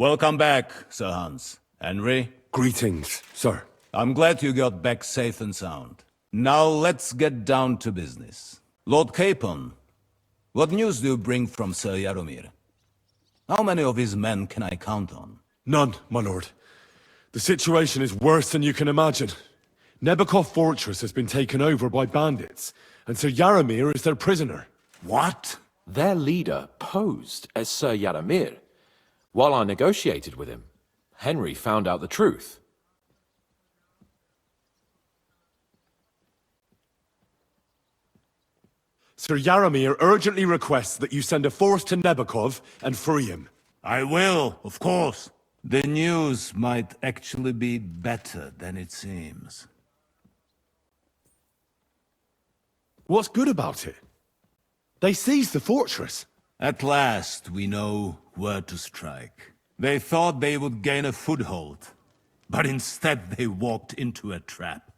Welcome back, Sir Hans. Henry? Greetings, sir. I'm glad you got back safe and sound. Now let's get down to business. Lord Capon, what news do you bring from Sir Jaromir? How many of his men can I count on? None, my lord. The situation is worse than you can imagine. Nebekov Fortress has been taken over by bandits, and Sir Jaromir is their prisoner. What? Their leader posed as Sir Jaromir. While I negotiated with him, Henry found out the truth. Sir Jaromir urgently requests that you send a force to Nebekov and free him. I will, of course. The news might actually be better than it seems. What's good about it? They seized the fortress. At last, we know where to strike. They thought they would gain a foothold, but instead they walked into a trap.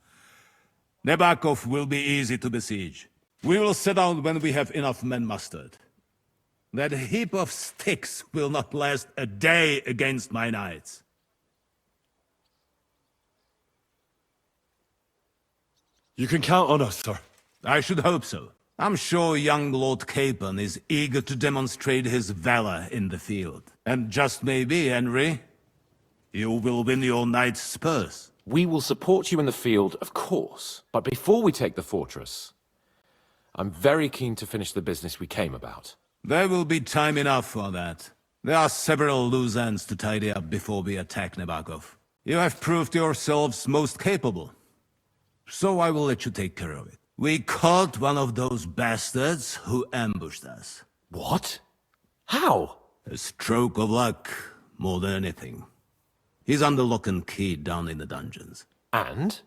Nebakov will be easy to besiege. We will set out when we have enough men mustered. That heap of sticks will not last a day against my knights. You can count on us, sir. I should hope so. I'm sure young Lord Capon is eager to demonstrate his valor in the field. And just maybe, Henry, you will win your knight's spurs. We will support you in the field, of course. But before we take the fortress, I'm very keen to finish the business we came about. There will be time enough for that. There are several loose ends to tidy up before we attack Nebakov. You have proved yourselves most capable. So I will let you take care of it. We caught one of those bastards who ambushed us. What? How? A stroke of luck, more than anything. He's under lock and key down in the dungeons. And?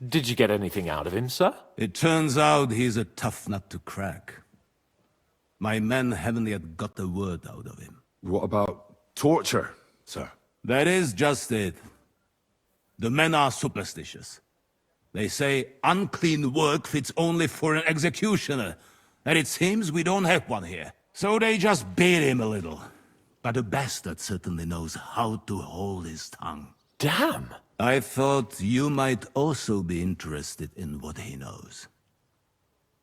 Did you get anything out of him, sir? It turns out he's a tough nut to crack. My men haven't yet got the word out of him. What about torture, sir? That is just it. The men are superstitious. They say unclean work fits only for an executioner, and it seems we don't have one here. So they just beat him a little. But a bastard certainly knows how to hold his tongue. Damn! I thought you might also be interested in what he knows.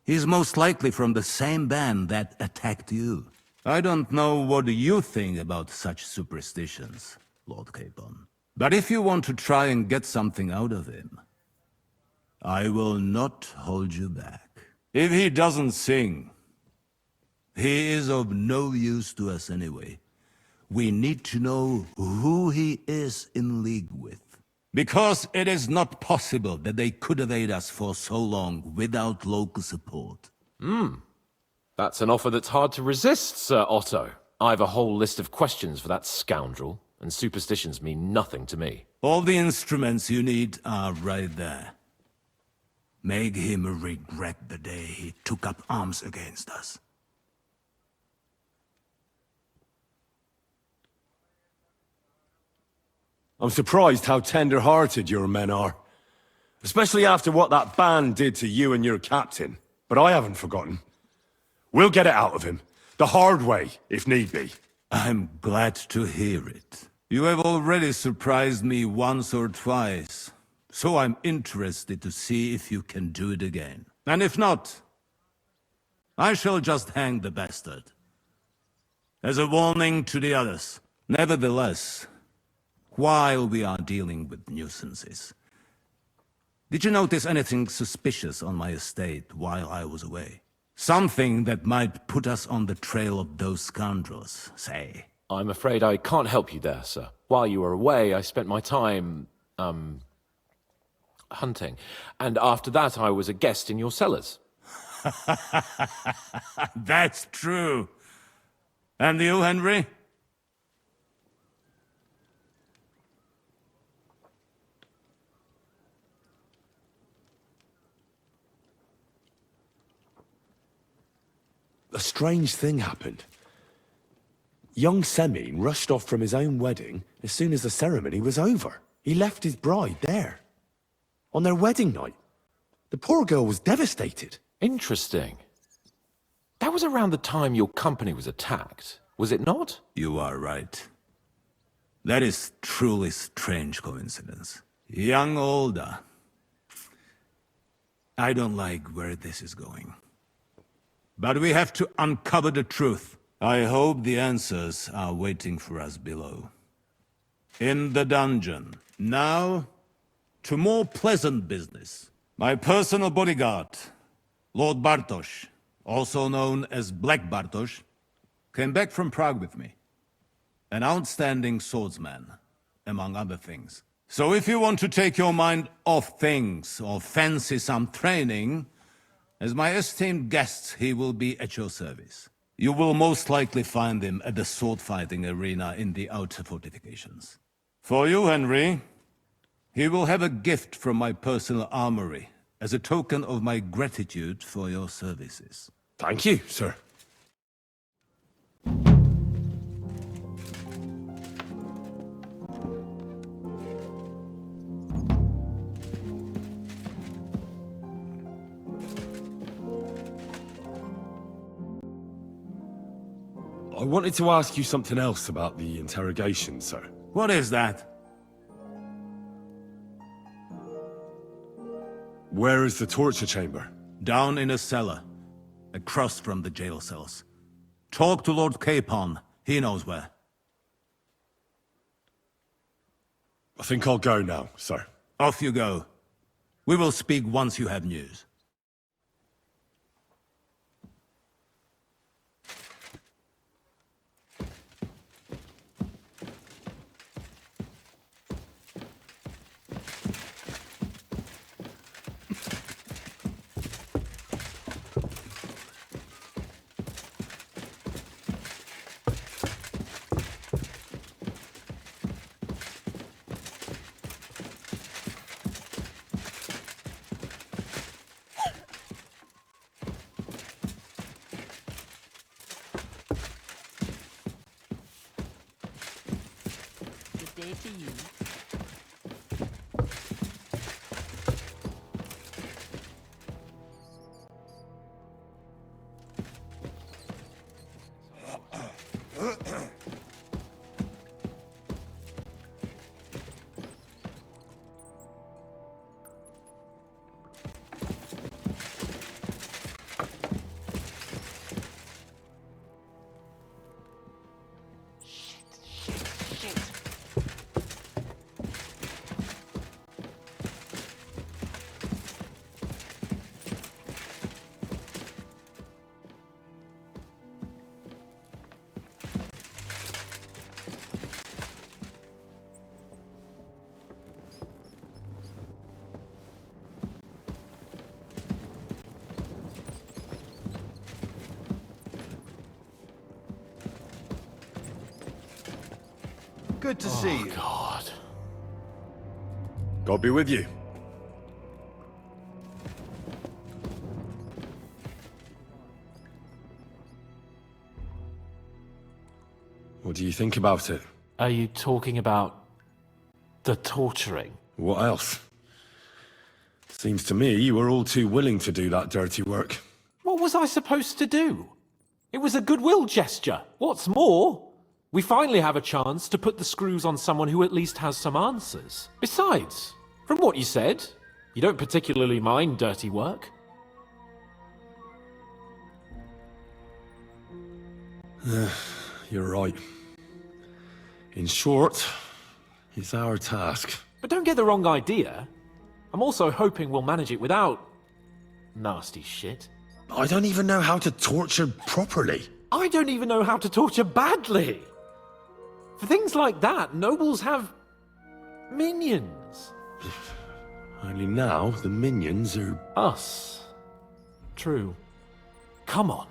He's most likely from the same band that attacked you. I don't know what you think about such superstitions, Lord Capon. But if you want to try and get something out of him, I will not hold you back. If he doesn't sing, he is of no use to us anyway. We need to know who he is in league with. Because it is not possible that they could evade us for so long without local support. That's an offer that's hard to resist, Sir Otto. I've a whole list of questions for that scoundrel, and superstitions mean nothing to me. All the instruments you need are right there. Make him regret the day he took up arms against us. I'm surprised how tender-hearted your men are. Especially after what that band did to you and your captain. But I haven't forgotten. We'll get it out of him. The hard way, if need be. I'm glad to hear it. You have already surprised me once or twice. So I'm interested to see if you can do it again. And if not, I shall just hang the bastard. As a warning to the others. Nevertheless, while we are dealing with nuisances, did you notice anything suspicious on my estate while I was away? Something that might put us on the trail of those scoundrels, say. I'm afraid I can't help you there, sir. While you were away, I spent my time, hunting. And after that, I was a guest in your cellars. That's true. And you, Henry? A strange thing happened. Young Semyon rushed off from his own wedding as soon as the ceremony was over. He left his bride there. On their wedding night. The poor girl was devastated. Interesting. That was around the time your company was attacked, was it not? You are right. That is truly strange coincidence. Young older. I don't like where this is going. But we have to uncover the truth. I hope the answers are waiting for us below. In the dungeon. Now, to more pleasant business. My personal bodyguard, Lord Bartosz, also known as Black Bartosz, came back from Prague with me. An outstanding swordsman, among other things. So if you want to take your mind off things, or fancy some training, as my esteemed guest, he will be at your service. You will most likely find him at the sword-fighting arena in the outer fortifications. For you, Henry, he will have a gift from my personal armory, as a token of my gratitude for your services. Thank you, sir. I wanted to ask you something else about the interrogation, sir. What is that? Where is the torture chamber? Down in a cellar, across from the jail cells. Talk to Lord Capon, he knows where. I think I'll go now, sir. Off you go. We will speak once you have news. Good day to you. Good to see you. God. God be with you. What do you think about it? Are you talking about the torturing? What else? Seems to me you were all too willing to do that dirty work. What was I supposed to do? It was a goodwill gesture. What's more, we finally have a chance to put the screws on someone who at least has some answers. Besides, from what you said, you don't particularly mind dirty work. You're right. In short, it's our task. But don't get the wrong idea. I'm also hoping we'll manage it without nasty shit. I don't even know how to torture properly. I don't even know how to torture badly. For things like that, nobles have minions. Only now the minions are... Us. True. Come on.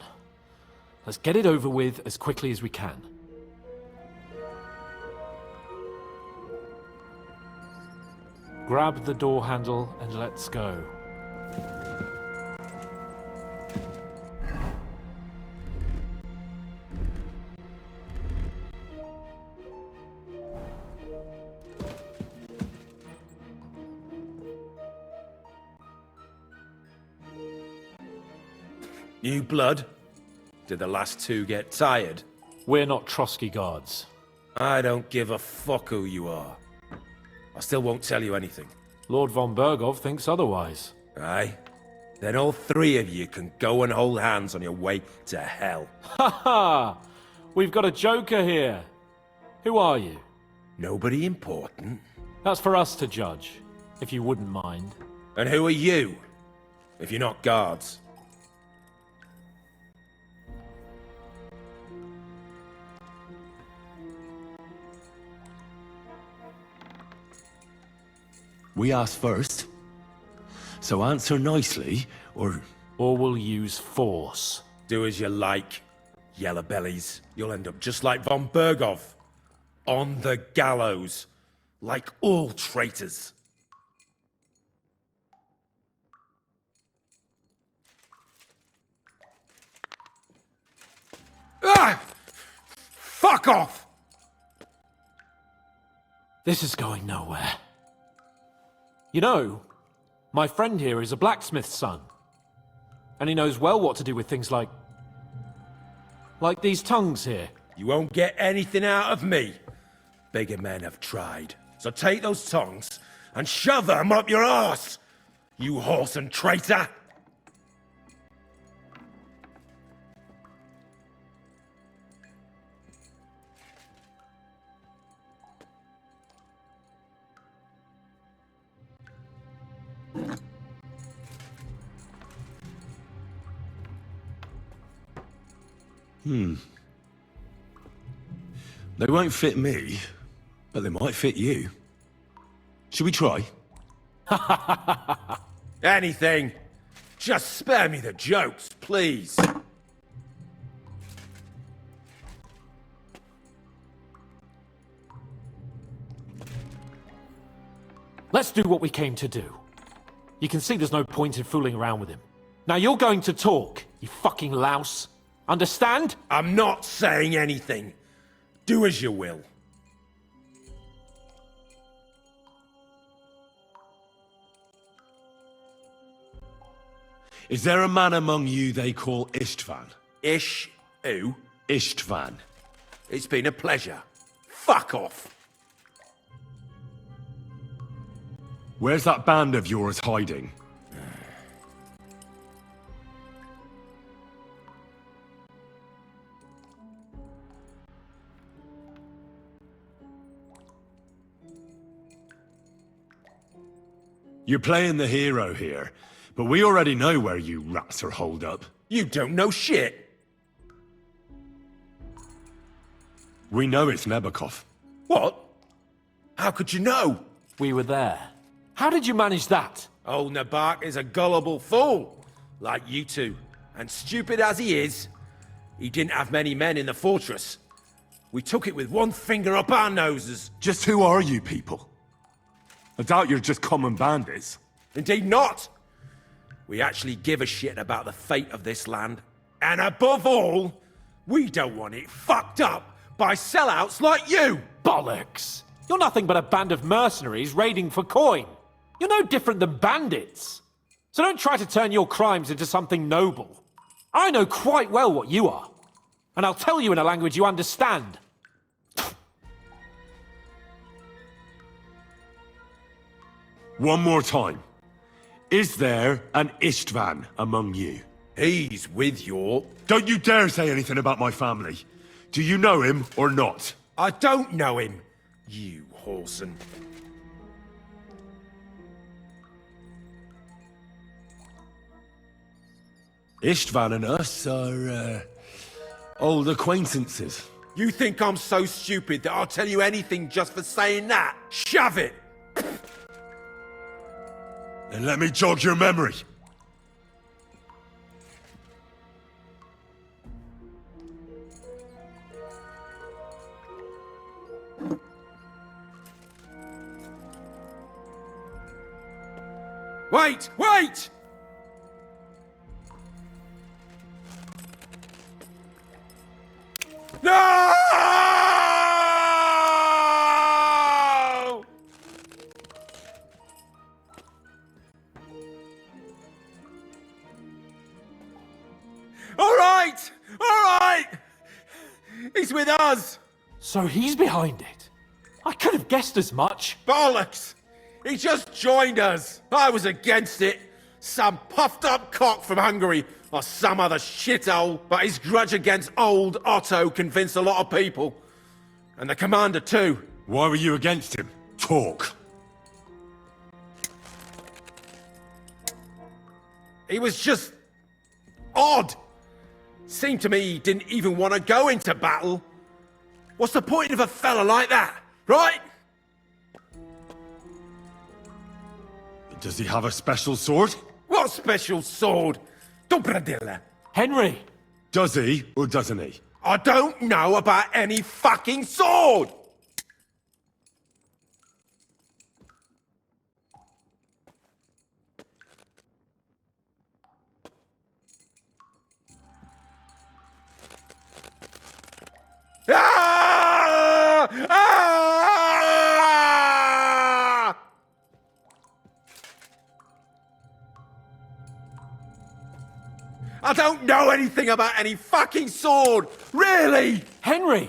Let's get it over with as quickly as we can. Grab the door handle and let's go. New blood? Did the last two get tired? We're not Trosky guards. I don't give a fuck who you are. I still won't tell you anything. Lord von Bergov thinks otherwise. Aye? Then all three of you can go and hold hands on your way to hell. Ha ha! We've got a joker here. Who are you? Nobody important. That's for us to judge, if you wouldn't mind. And who are you? If you're not guards. We asked first. So answer nicely, or... Or we'll use force. Do as you like, yellow bellies. You'll end up just like von Bergov. On the gallows. Like all traitors. Ah! Fuck off! This is going nowhere. You know, my friend here is a blacksmith's son. And he knows well what to do with things like these tongues here. You won't get anything out of me. Bigger men have tried. So take those tongs and shove them up your arse, you horse and traitor! They won't fit me, but they might fit you. Should we try? Anything. Just spare me the jokes, please. Let's do what we came to do. You can see there's no point in fooling around with him. Now you're going to talk, you fucking louse. Understand? I'm not saying anything. Do as you will. Is there a man among you they call Istvan? Ish, who? Istvan. It's been a pleasure. Fuck off. Where's that band of yours hiding? You're playing the hero here, but we already know where you rats are holed up. You don't know shit. We know it's Nebakov. What? How could you know? We were there. How did you manage that? Old Nabak is a gullible fool, like you two. And stupid as he is, he didn't have many men in the fortress. We took it with one finger up our noses. Just who are you people? I doubt you're just common bandits. Indeed not. We actually give a shit about the fate of this land. And above all, we don't want it fucked up by sellouts like you! Bollocks! You're nothing but a band of mercenaries raiding for coin. You're no different than bandits. So don't try to turn your crimes into something noble. I know quite well what you are. And I'll tell you in a language you understand. One more time. Is there an Istvan among you? He's with your... Don't you dare say anything about my family. Do you know him or not? I don't know him, you whoreson. Istvan and us are, old acquaintances. You think I'm so stupid that I'll tell you anything just for saying that? Shove it! Then let me jog your memory. Wait! Wait! No! All right! All right! He's with us! So he's behind it. I could have guessed as much. Bollocks! He just joined us. I was against it. Some puffed up cock from Hungary or some other shithole. But his grudge against old Otto convinced a lot of people. And the commander too. Why were you against him? Talk. He was just odd. Seemed to me he didn't even want to go into battle. What's the point of a fella like that, right? Does he have a special sword? What special sword? Dobradilla. Henry! Does he, or doesn't he? I don't know about any fucking sword! Ah! Ah! I don't know anything about any fucking sword! Really! Henry!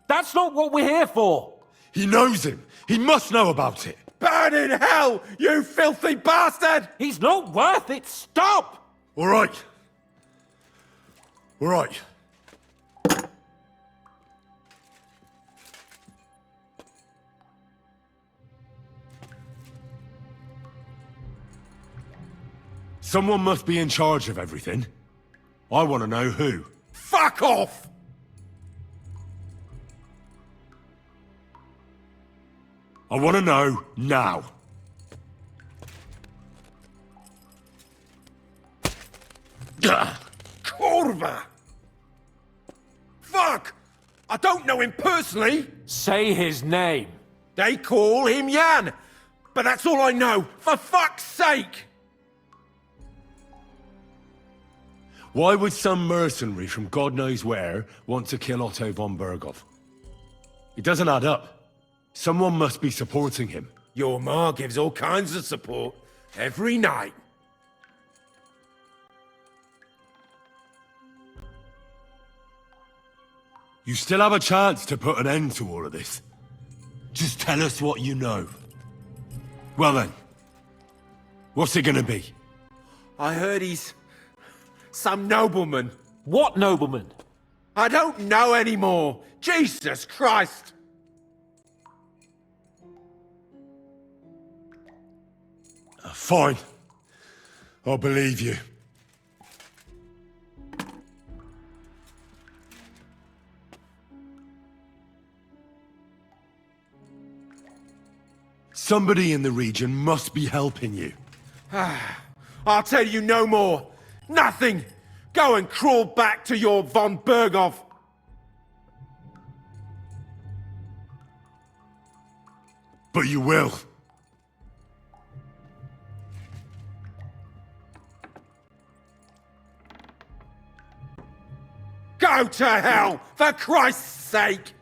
That's not what we're here for! He knows him. He must know about it. Burn in hell, you filthy bastard! He's not worth it! Stop! All right. All right. Someone must be in charge of everything. I want to know who. Fuck off! I want to know now. Gah! Kurva! Fuck! I don't know him personally. Say his name. They call him Jan. But that's all I know. For fuck's sake! Why would some mercenary from God knows where want to kill Otto von Berghoff? It doesn't add up. Someone must be supporting him. Your ma gives all kinds of support. Every night. You still have a chance to put an end to all of this. Just tell us what you know. Well then, what's it gonna be? I heard he's... some nobleman. What nobleman? I don't know anymore. Jesus Christ! Fine. I'll believe you. Somebody in the region must be helping you. I'll tell you no more. Nothing! Go and crawl back to your von Berghoff. But you will. Go to hell, for Christ's sake!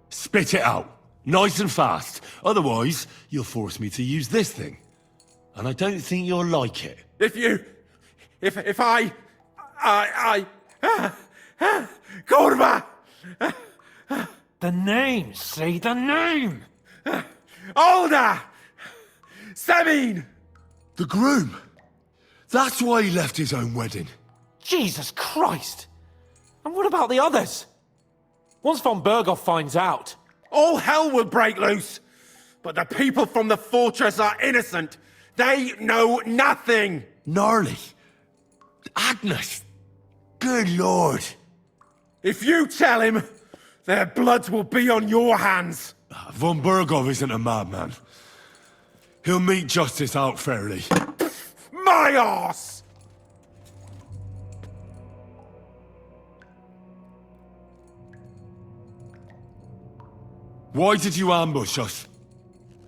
Spit it out. Nice and fast. Otherwise, you'll force me to use this thing. And I don't think you'll like it. If I... Kurva! The name! Say the name! Older! Semin! The groom. That's why he left his own wedding. Jesus Christ! And what about the others? Once von Berghoff finds out... All hell will break loose! But the people from the fortress are innocent! They know nothing! Gnarly. Agnes. Good lord. If you tell him, their blood will be on your hands! Von Berghoff isn't a madman. He'll meet justice out fairly. My arse! Why did you ambush us?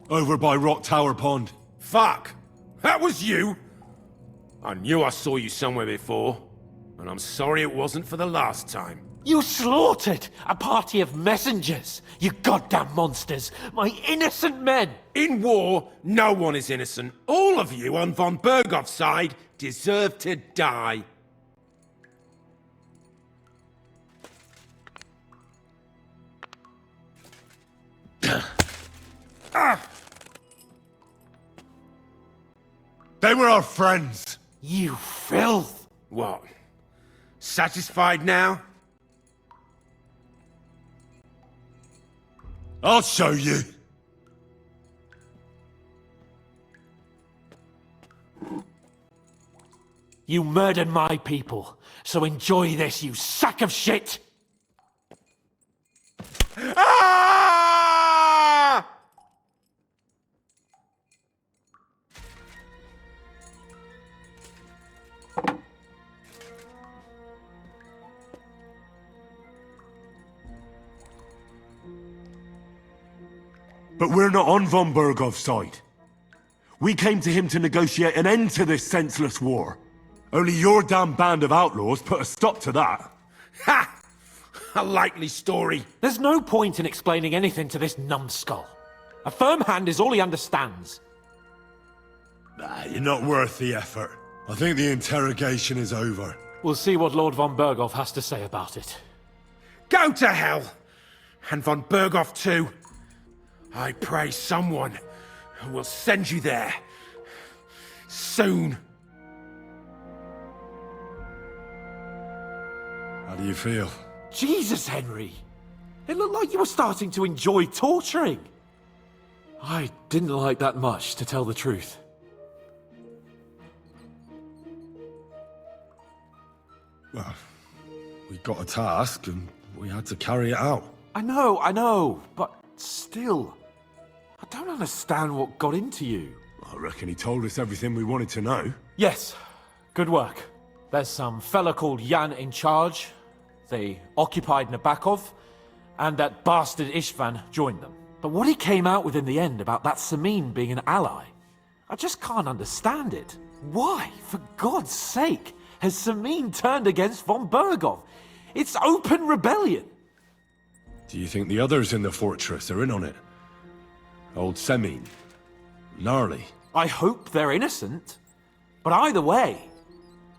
Over by Rock Tower Pond. Fuck! That was you! I knew I saw you somewhere before, and I'm sorry it wasn't for the last time. You slaughtered a party of messengers, you goddamn monsters, my innocent men! In war, no one is innocent. All of you on von Bergov's side deserve to die. They were our friends. You filth! What? Satisfied now? I'll show you. You murdered my people, so enjoy this, you sack of shit! Ah! But we're not on von Bergov's side. We came to him to negotiate an end to this senseless war. Only your damn band of outlaws put a stop to that. Ha! A likely story. There's no point in explaining anything to this numbskull. A firm hand is all he understands. You're not worth the effort. I think the interrogation is over. We'll see what Lord von Bergov has to say about it. Go to hell! And von Bergov too. I pray someone will send you there. Soon. How do you feel? Jesus, Henry! It looked like you were starting to enjoy torturing. I didn't like that much, to tell the truth. Well, we got a task and we had to carry it out. I know, but still. I don't understand what got into you. I reckon he told us everything we wanted to know. Yes, good work. There's some fella called Jan in charge. They occupied Nabokov, and that bastard Istvan joined them. But what he came out with in the end about that Samin being an ally, I just can't understand it. Why, for God's sake, has Samin turned against von Bergov? It's open rebellion. Do you think the others in the fortress are in on it? Old Semin, Gnarly. I hope they're innocent. But either way,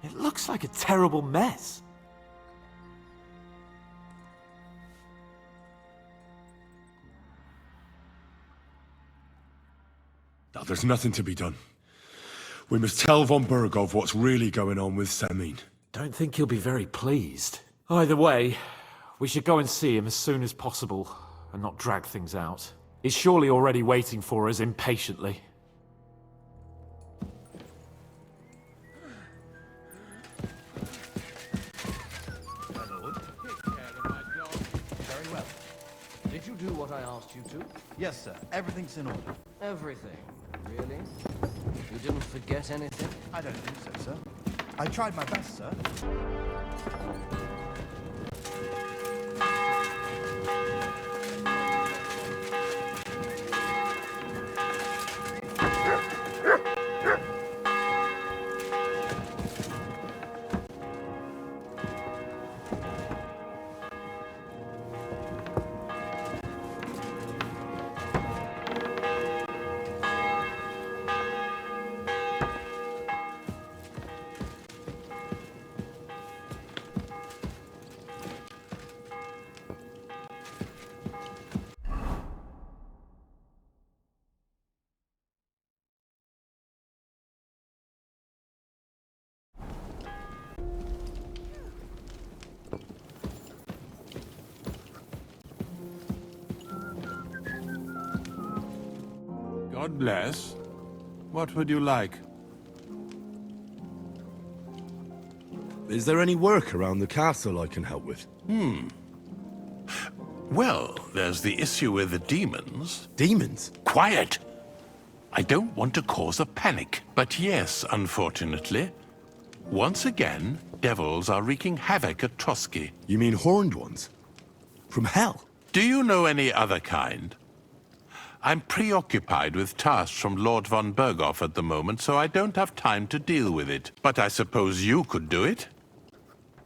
it looks like a terrible mess. Now, there's nothing to be done. We must tell von Bergov what's really going on with Semin. Don't think he'll be very pleased. Either way, we should go and see him as soon as possible and not drag things out. He's surely already waiting for us impatiently. Very well. Did you do what I asked you to? Yes, sir. Everything's in order. Everything. Really? You didn't forget anything? I don't think so, sir. I tried my best, sir. God bless. What would you like? Is there any work around the castle I can help with? Well, there's the issue with the demons. Demons? Quiet! I don't want to cause a panic, but yes, unfortunately. Once again, devils are wreaking havoc at Trosky. You mean horned ones? From hell? Do you know any other kind? I'm preoccupied with tasks from Lord von Bergov at the moment, so I don't have time to deal with it. But I suppose you could do it?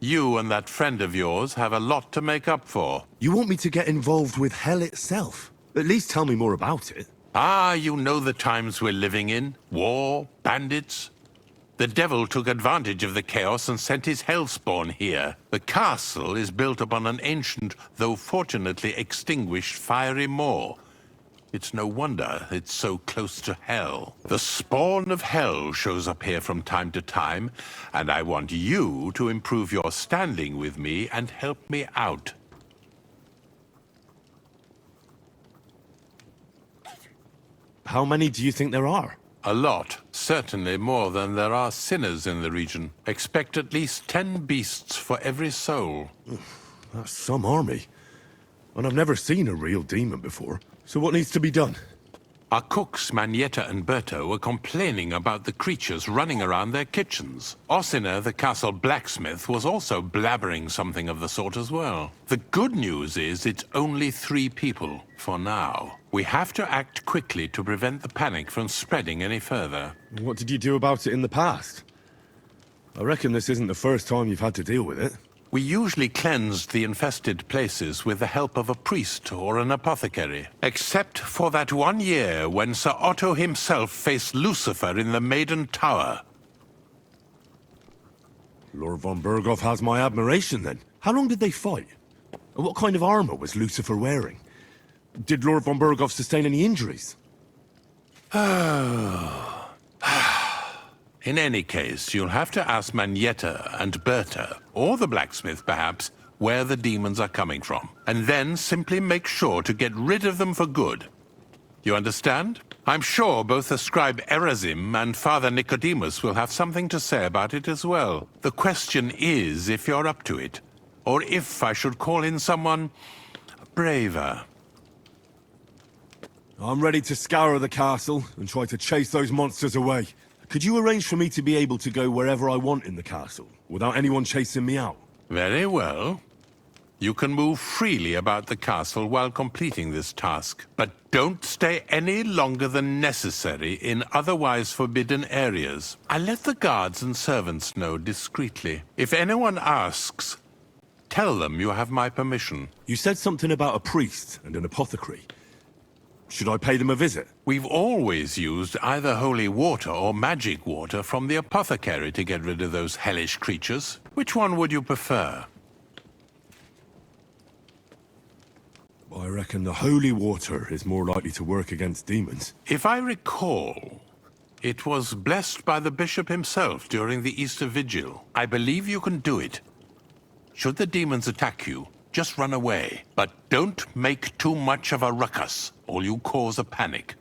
You and that friend of yours have a lot to make up for. You want me to get involved with hell itself? At least tell me more about it. Ah, you know the times we're living in. War, bandits. The devil took advantage of the chaos and sent his hellspawn here. The castle is built upon an ancient, though fortunately extinguished, fiery moor. It's no wonder it's so close to hell. The spawn of hell shows up here from time to time, and I want you to improve your standing with me and help me out. How many do you think there are? A lot. Certainly more than there are sinners in the region. Expect at least 10 beasts for every soul. That's some army. And I've never seen a real demon before. So what needs to be done? Our cooks, Manietta and Berto, were complaining about the creatures running around their kitchens. Ossina, the castle blacksmith, was also blabbering something of the sort as well. The good news is it's only 3 people, for now. We have to act quickly to prevent the panic from spreading any further. What did you do about it in the past? I reckon this isn't the first time you've had to deal with it. We usually cleansed the infested places with the help of a priest or an apothecary. Except for that one year when Sir Otto himself faced Lucifer in the Maiden Tower. Lord von Berghoff has my admiration then. How long did they fight? And what kind of armor was Lucifer wearing? Did Lord von Berghoff sustain any injuries? In any case, you'll have to ask Manietta and Berta, or the blacksmith perhaps, where the demons are coming from. And then simply make sure to get rid of them for good. You understand? I'm sure both the scribe Erasim and Father Nicodemus will have something to say about it as well. The question is if you're up to it, or if I should call in someone braver. I'm ready to scour the castle and try to chase those monsters away. Could you arrange for me to be able to go wherever I want in the castle, without anyone chasing me out? Very well. You can move freely about the castle while completing this task, but don't stay any longer than necessary in otherwise forbidden areas. I'll let the guards and servants know discreetly. If anyone asks, tell them you have my permission. You said something about a priest and an apothecary. Should I pay them a visit? We've always used either holy water or magic water from the apothecary to get rid of those hellish creatures. Which one would you prefer? I reckon the holy water is more likely to work against demons. If I recall, it was blessed by the bishop himself during the Easter Vigil. I believe you can do it. Should the demons attack you, just run away. But don't make too much of a ruckus, or you cause a panic.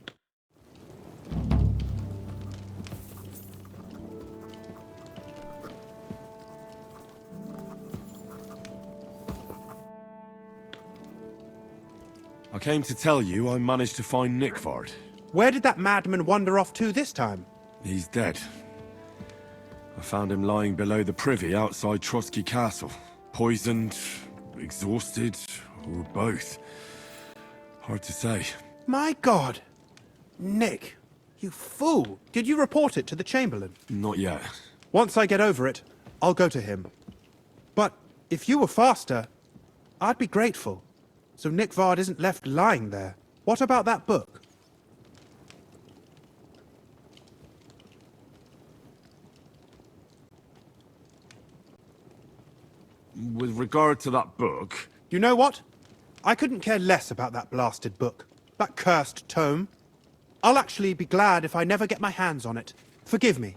I came to tell you I managed to find Nickvard. Where did that madman wander off to this time? He's dead. I found him lying below the privy outside Trosky Castle. Poisoned, exhausted, or both. Hard to say. My God! Nick, you fool! Did you report it to the Chamberlain? Not yet. Once I get over it, I'll go to him. But if you were faster, I'd be grateful. So Nickvard isn't left lying there. What about that book? With regard to that book... You know what? I couldn't care less about that blasted book. That cursed tome. I'll actually be glad if I never get my hands on it. Forgive me.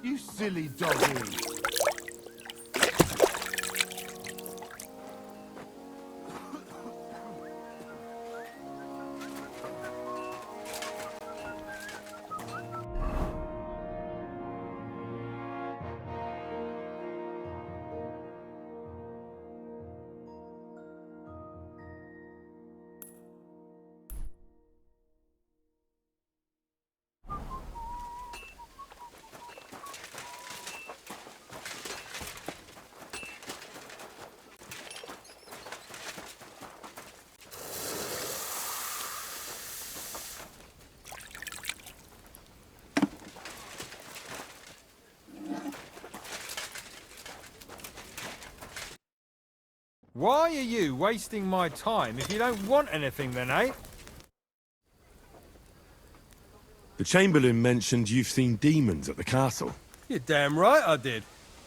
You silly doggy! Why are you wasting my time if you don't want anything then, eh? The Chamberlain mentioned you've seen demons at the castle. You're damn right I did.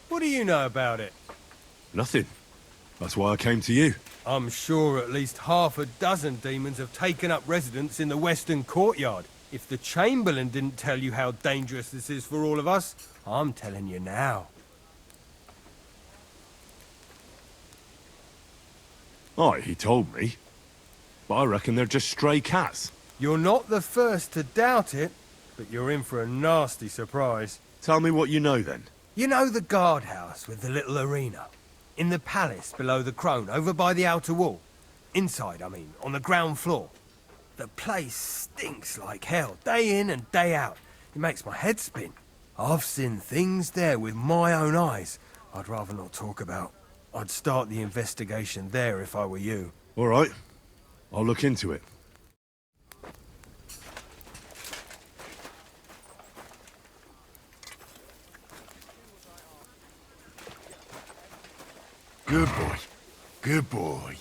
What do you know about it? Nothing. That's why I came to you. I'm sure at least half a dozen demons have taken up residence in the western courtyard. If the Chamberlain didn't tell you how dangerous this is for all of us, I'm telling you now. Aye, he told me. But I reckon they're just stray cats. You're not the first to doubt it, but you're in for a nasty surprise. Tell me what you know then. You know the guardhouse with the little arena? In the palace below the Crone, over by the outer wall? Inside, I mean, on the ground floor. The place stinks like hell, day in and day out. It makes my head spin. I've seen things there with my own eyes I'd rather not talk about. I'd start the investigation there if I were you. All right. I'll look into it. Good boy. Good boy.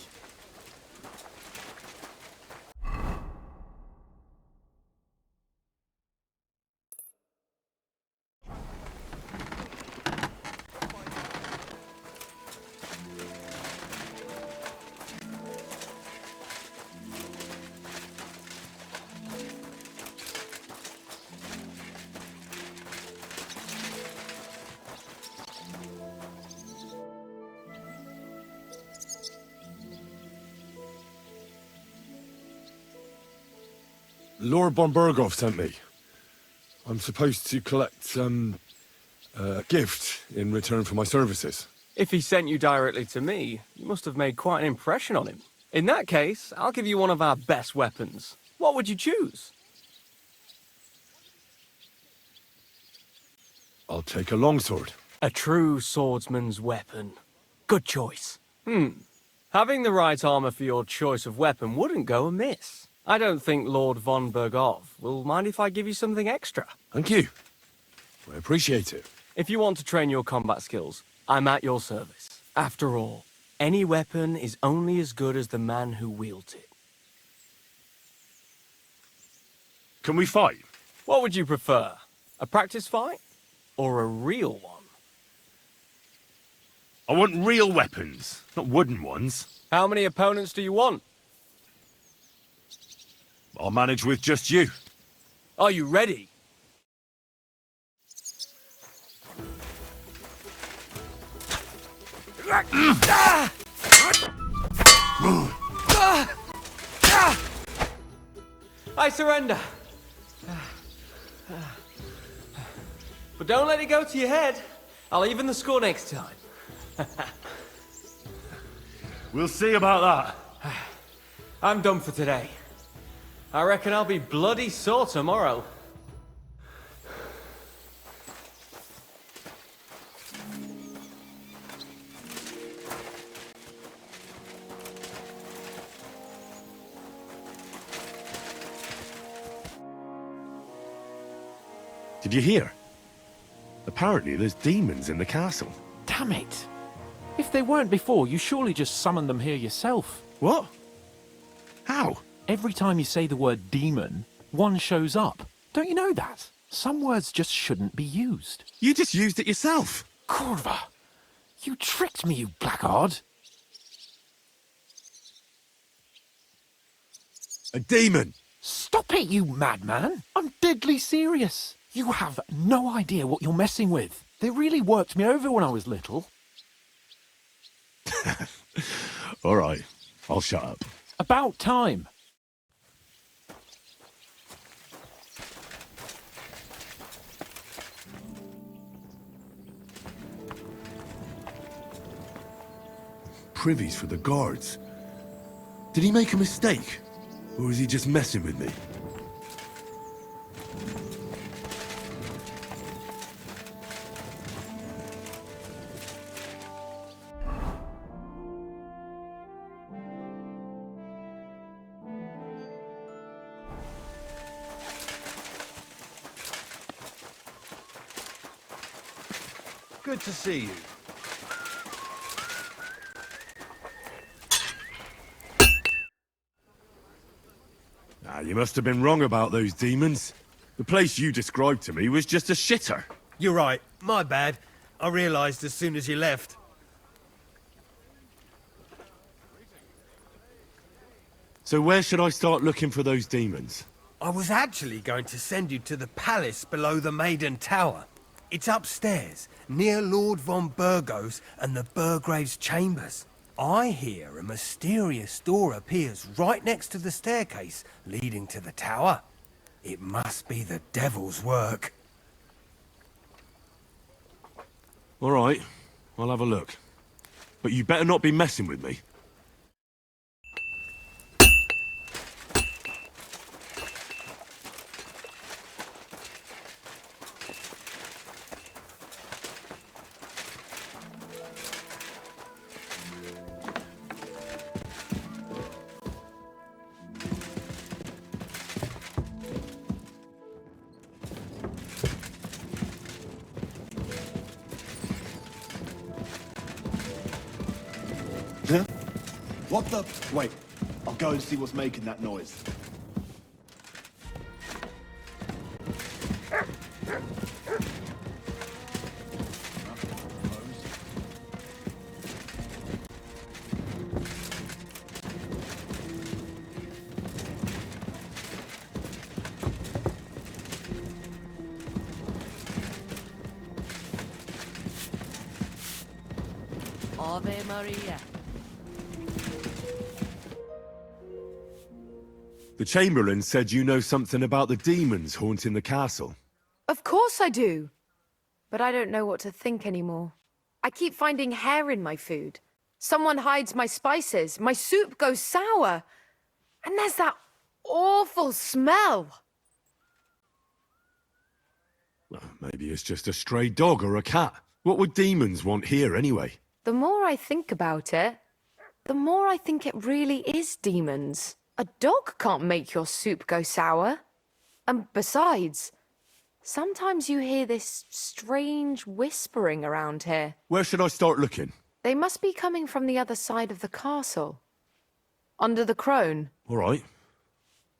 Lord von Berghoff sent me. I'm supposed to collect, a gift in return for my services. If he sent you directly to me, you must have made quite an impression on him. In that case, I'll give you one of our best weapons. What would you choose? I'll take a longsword. A true swordsman's weapon. Good choice. Having the right armor for your choice of weapon wouldn't go amiss. I don't think Lord von Berghoff will mind if I give you something extra. Thank you. I appreciate it. If you want to train your combat skills, I'm at your service. After all, any weapon is only as good as the man who wields it. Can we fight? What would you prefer? A practice fight? Or a real one? I want real weapons, not wooden ones. How many opponents do you want? I'll manage with just you. Are you ready? I surrender. But don't let it go to your head. I'll even the score next time. We'll see about that. I'm done for today. I reckon I'll be bloody sore tomorrow. Did you hear? Apparently there's demons in the castle. Damn it. If they weren't before, you surely just summoned them here yourself. What? How? Every time you say the word demon, one shows up. Don't you know that? Some words just shouldn't be used. You just used it yourself. Kurva! You tricked me, you blackguard! A demon! Stop it, you madman! I'm deadly serious. You have no idea what you're messing with. They really worked me over when I was little. All right, I'll shut up. About time. Privies for the guards. Did he make a mistake? Or is he just messing with me? Good to see you. You must have been wrong about those demons. The place you described to me was just a shitter. You're right. My bad. I realised as soon as you left. So where should I start looking for those demons? I was actually going to send you to the palace below the Maiden Tower. It's upstairs, near Lord von Burgos and the Burgrave's chambers. I hear a mysterious door appears right next to the staircase leading to the tower. It must be the devil's work. All right, I'll have a look. But you better not be messing with me. Huh? What the? Wait, I'll go and see what's making that noise. Ave Maria. The Chamberlain said you know something about the demons haunting the castle. Of course I do. But I don't know what to think anymore. I keep finding hair in my food. Someone hides my spices. My soup goes sour. And there's that awful smell. Well, maybe it's just a stray dog or a cat. What would demons want here anyway? The more I think about it, the more I think it really is demons. A dog can't make your soup go sour. And besides, sometimes you hear this strange whispering around here. Where should I start looking? They must be coming from the other side of the castle. Under the crone. All right.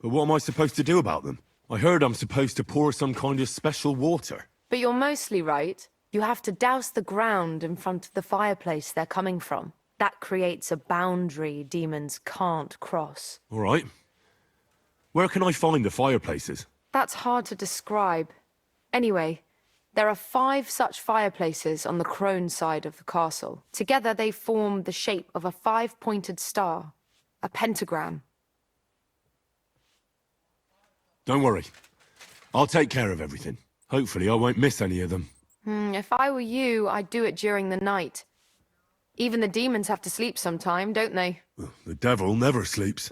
But what am I supposed to do about them? I heard I'm supposed to pour some kind of special water. But you're mostly right. You have to douse the ground in front of the fireplace they're coming from. That creates a boundary demons can't cross. All right. Where can I find the fireplaces? That's hard to describe. Anyway, there are 5 such fireplaces on the crone side of the castle. Together they form the shape of a 5-pointed star, a pentagram. Don't worry. I'll take care of everything. Hopefully I won't miss any of them. If I were you, I'd do it during the night. Even the demons have to sleep sometime, don't they? The devil never sleeps.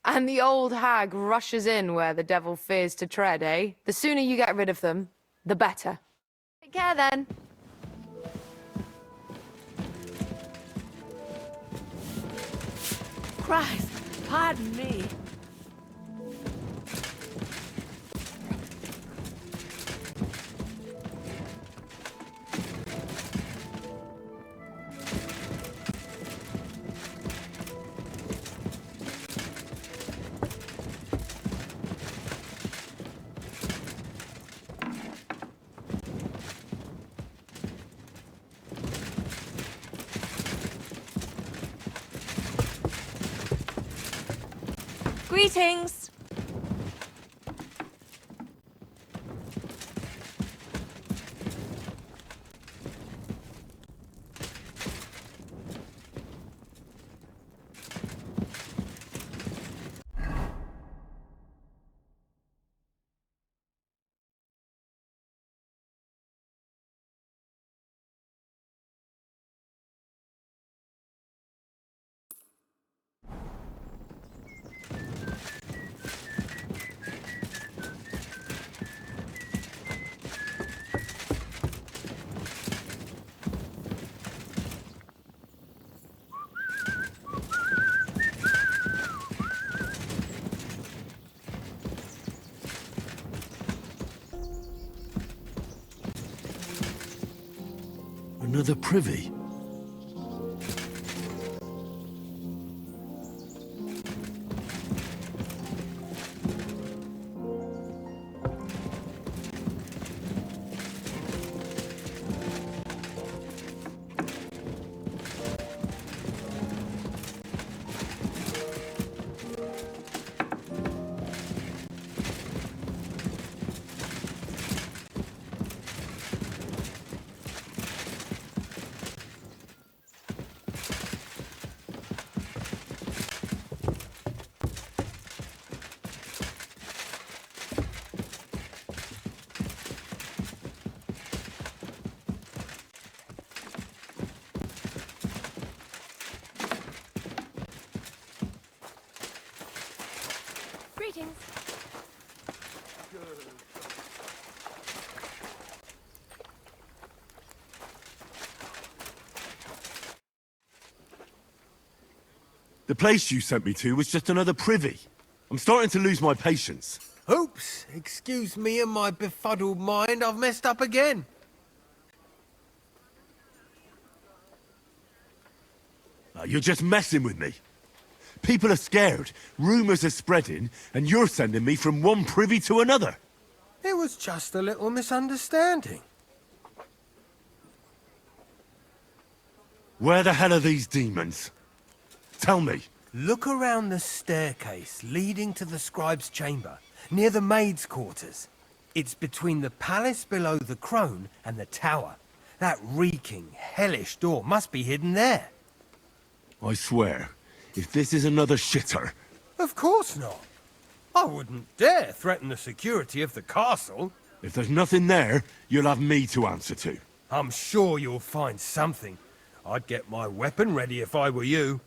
And the old hag rushes in where the devil fears to tread, eh? The sooner you get rid of them, the better. Take care then. Christ, pardon me. Greetings! Another privy. The place you sent me to was just another privy. I'm starting to lose my patience. Oops, excuse me and my befuddled mind, I've messed up again. You're just messing with me. People are scared, rumours are spreading, and you're sending me from one privy to another. It was just a little misunderstanding. Where the hell are these demons? Tell me. Look around the staircase leading to the scribe's chamber, near the maid's quarters. It's between the palace below the crone and the tower. That reeking, hellish door must be hidden there. I swear, if this is another shitter... Of course not. I wouldn't dare threaten the security of the castle. If there's nothing there, you'll have me to answer to. I'm sure you'll find something. I'd get my weapon ready if I were you.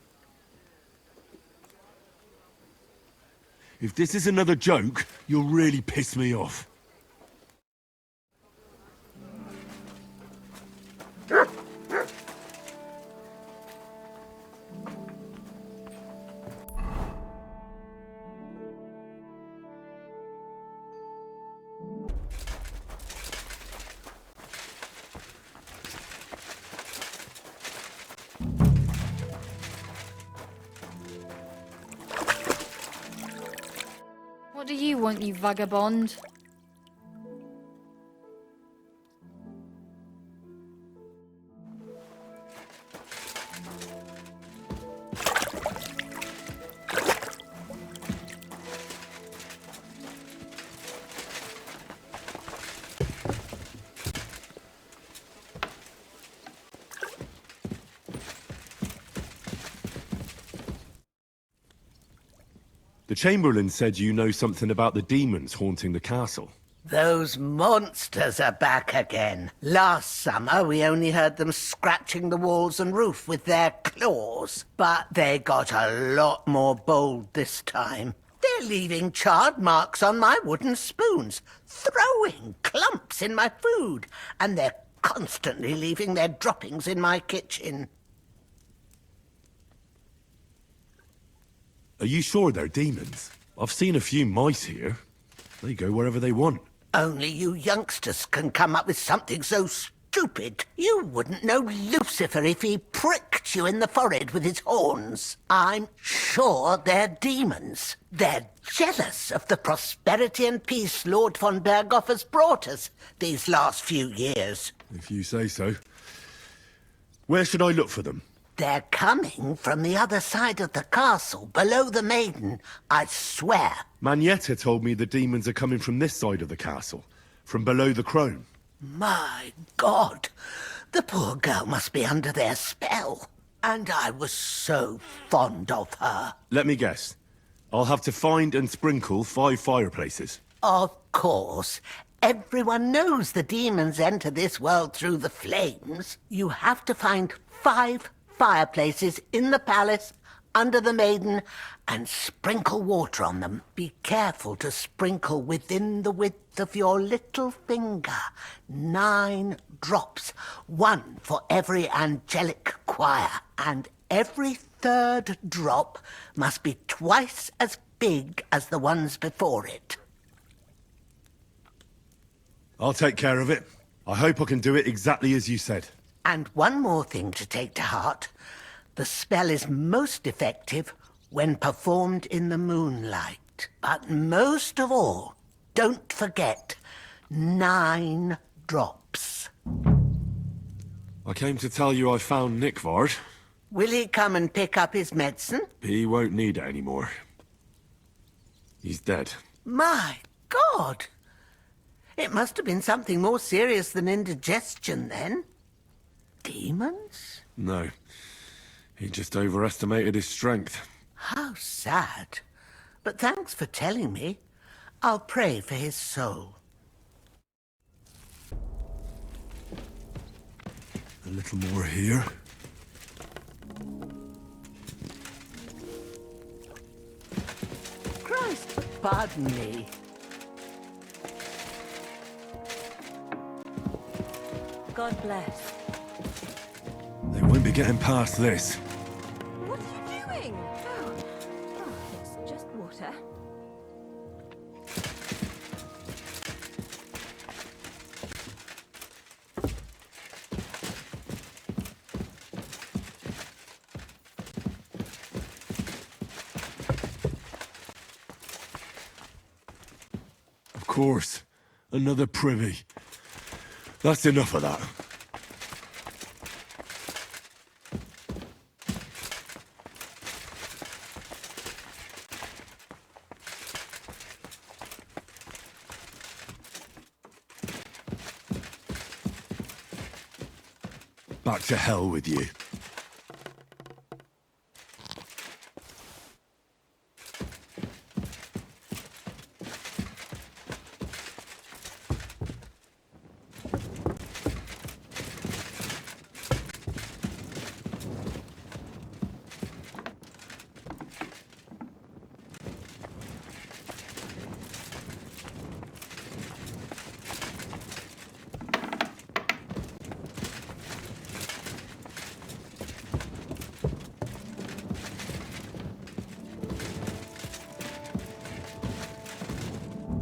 If this is another joke, you'll really piss me off. What do you want, you vagabond? The Chamberlain said you know something about the demons haunting the castle. Those monsters are back again. Last summer, we only heard them scratching the walls and roof with their claws. But they got a lot more bold this time. They're leaving charred marks on my wooden spoons, throwing clumps in my food, and they're constantly leaving their droppings in my kitchen. Are you sure they're demons? I've seen a few mice here. They go wherever they want. Only you youngsters can come up with something so stupid. You wouldn't know Lucifer if he pricked you in the forehead with his horns. I'm sure they're demons. They're jealous of the prosperity and peace Lord von Berghoff has brought us these last few years. If you say so. Where should I look for them? They're coming from the other side of the castle, below the maiden, I swear. Manietta told me the demons are coming from this side of the castle, from below the crone. My God, the poor girl must be under their spell. And I was so fond of her. Let me guess. I'll have to find and sprinkle 5 fireplaces. Of course. Everyone knows the demons enter this world through the flames. You have to find 5 fireplaces in the palace, under the maiden, and sprinkle water on them. Be careful to sprinkle within the width of your little finger. 9 drops, 1 for every angelic choir, and every 3rd drop must be twice as big as the ones before it. I'll take care of it. I hope I can do it exactly as you said. And one more thing to take to heart. The spell is most effective when performed in the moonlight. But most of all, don't forget, 9 drops. I came to tell you I found Nickvard. Will he come and pick up his medicine? He won't need it anymore. He's dead. My God! It must have been something more serious than indigestion, then. Demons? No. He just overestimated his strength. How sad. But thanks for telling me. I'll pray for his soul. A little more here. Christ, pardon me. God bless. They won't be getting past this. What are you doing? For course. Another privy. That's enough of that. Back to hell with you.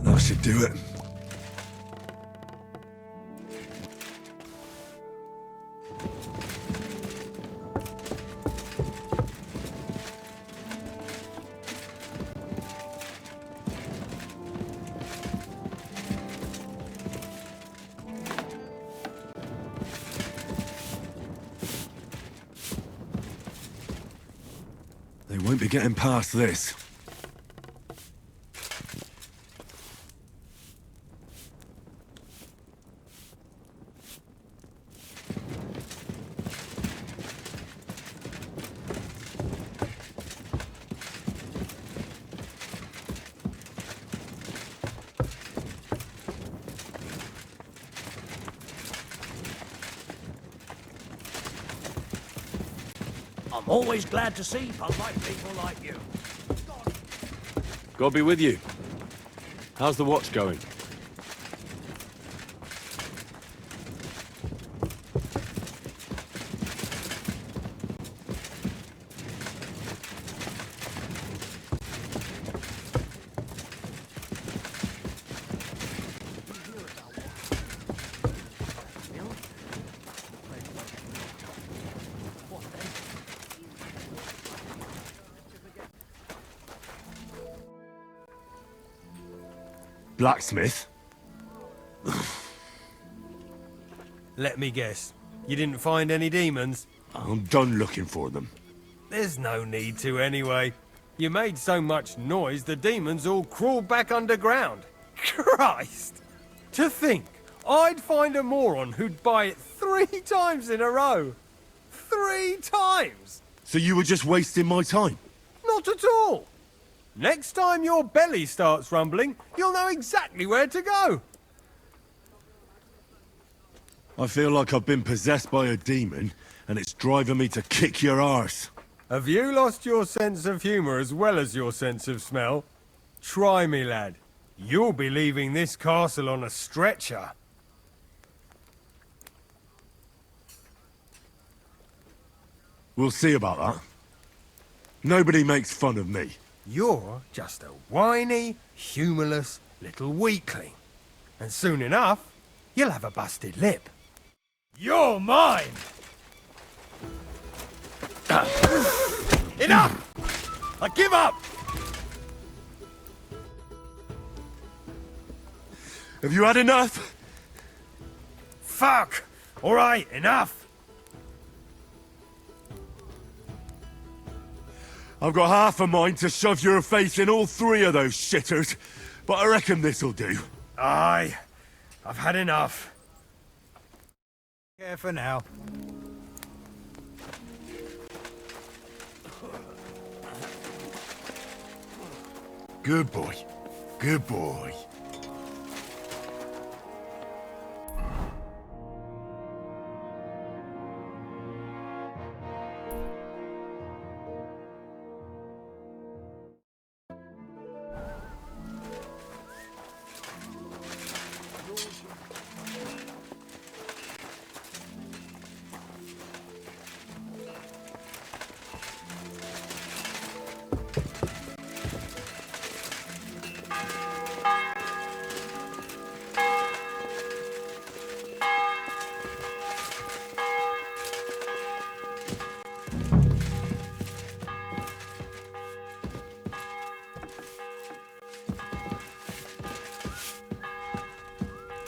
That should do it. They won't be getting past this. I'm always glad to see polite people like you. God be with you. How's the watch going? Blacksmith? Let me guess. You didn't find any demons? I'm done looking for them. There's no need to anyway. You made so much noise the demons all crawled back underground. Christ! To think I'd find a moron who'd buy it 3 times in a row. 3 times! So you were just wasting my time? Not at all! Next time your belly starts rumbling, you'll know exactly where to go. I feel like I've been possessed by a demon, and it's driving me to kick your arse. Have you lost your sense of humour as well as your sense of smell? Try me, lad. You'll be leaving this castle on a stretcher. We'll see about that. Nobody makes fun of me. You're just a whiny, humourless little weakling. And soon enough, you'll have a busted lip. You're mine! Enough! I give up! Have you had enough? Fuck! Alright, enough! I've got half a mind to shove your face in all 3 of those shitters, but I reckon this'll do. Aye, I've had enough. Care for now. Good boy. Good boy.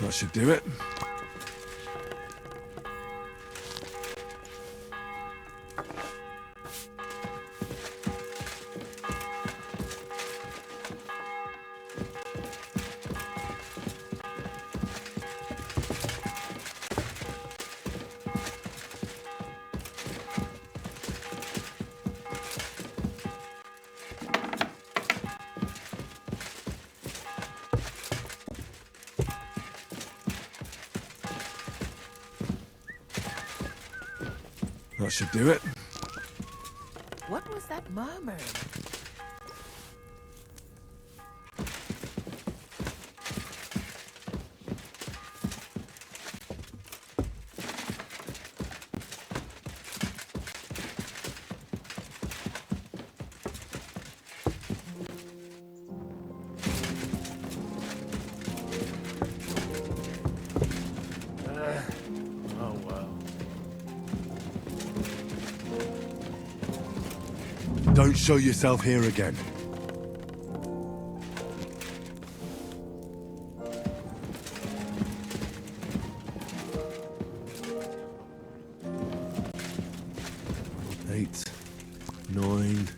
That should do it. That should do it. What was that murmur? Oh well. Don't show yourself here again. Eight, 9.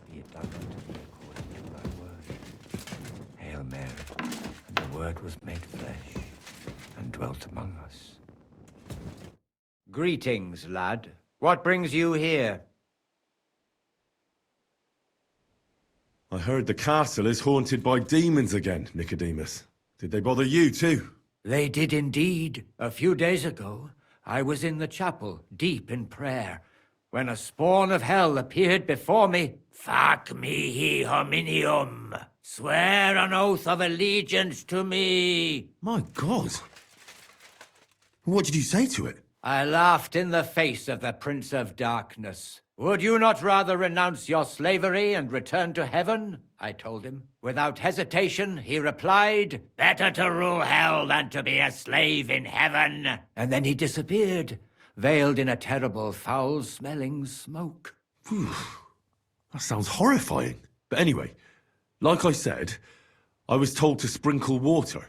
Be it done unto me according to thy word. Hail Mary, and the Word was made flesh, and dwelt among us. Greetings, lad. What brings you here? I heard the castle is haunted by demons again, Nicodemus. Did they bother you too? They did indeed. A few days ago, I was in the chapel, deep in prayer, when a spawn of hell appeared before me. Fac mihi hominium. Swear an oath of allegiance to me. My God. What did you say to it? I laughed in the face of the Prince of Darkness. Would you not rather renounce your slavery and return to heaven? I told him. Without hesitation, he replied, better to rule hell than to be a slave in heaven. And then he disappeared, veiled in a terrible, foul-smelling smoke. Phew. That sounds horrifying. But anyway, like I said, I was told to sprinkle water.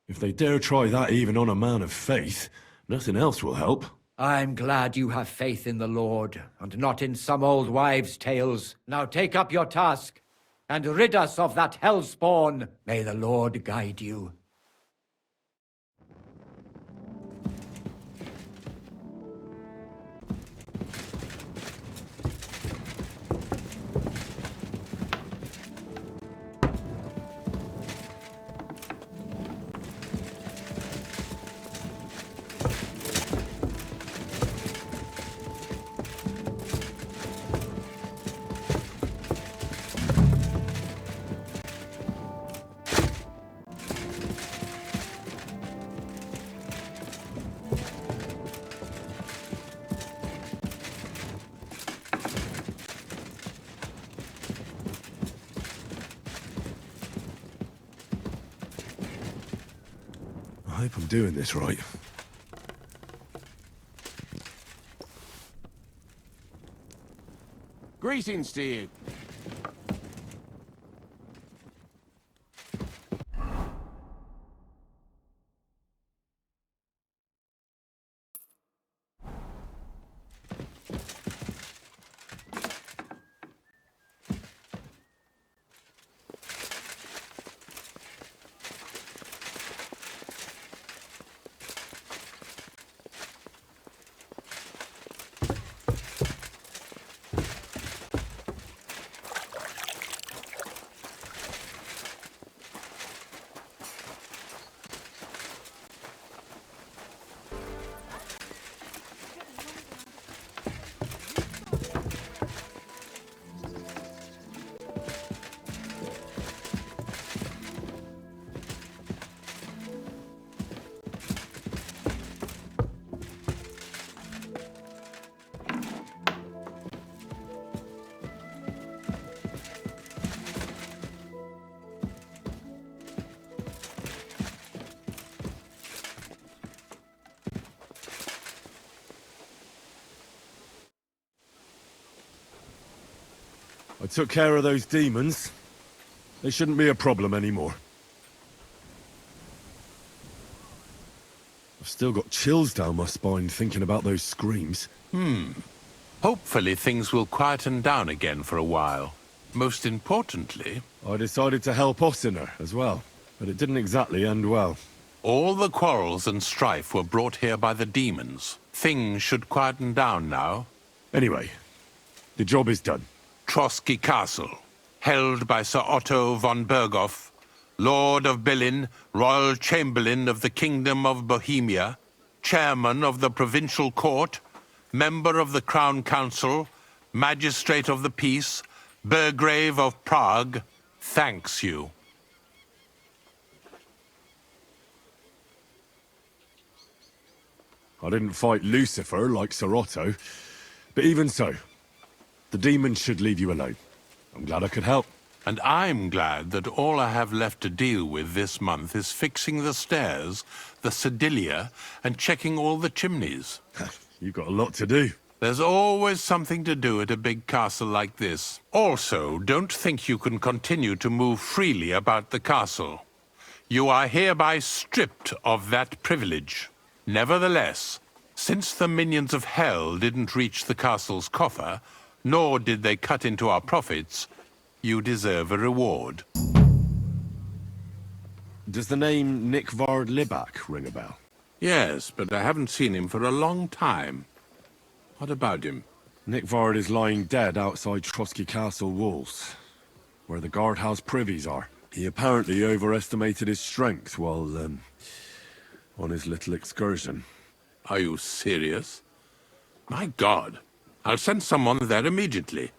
If they dare try that even on a man of faith, nothing else will help. I'm glad you have faith in the Lord, and not in some old wives' tales. Now take up your task, and rid us of that hellspawn. May the Lord guide you. I hope I'm doing this right. Greetings to you. I took care of those demons. They shouldn't be a problem anymore. I've still got chills down my spine thinking about those screams. Hopefully things will quieten down again for a while. Most importantly, I decided to help Ossiner as well, but it didn't exactly end well. all the quarrels and strife were brought here by the demons. Things should quieten down now. Anyway, the job is done. Trosky Castle, held by Sir Otto von Berghoff, Lord of Billin, Royal Chamberlain of the Kingdom of Bohemia, Chairman of the Provincial Court, Member of the Crown Council, Magistrate of the Peace, Burgrave of Prague, thanks you. I didn't fight Lucifer like Sir Otto, but even so, the demons should leave you alone. I'm glad I could help. And I'm glad that all I have left to deal with this month is fixing the stairs, the sedilia, and checking all the chimneys. You've got a lot to do. There's always something to do at a big castle like this. Also, don't think you can continue to move freely about the castle. You are hereby stripped of that privilege. Nevertheless, since the minions of hell didn't reach the castle's coffer, nor did they cut into our profits, you deserve a reward. Does the name Nikvard Libak ring a bell? Yes, but I haven't seen him for a long time. What about him? Nikvard is lying dead outside Trosky Castle walls, where the guardhouse privies are. He apparently overestimated his strength while, on his little excursion. Are you serious? My God, I'll send someone there immediately.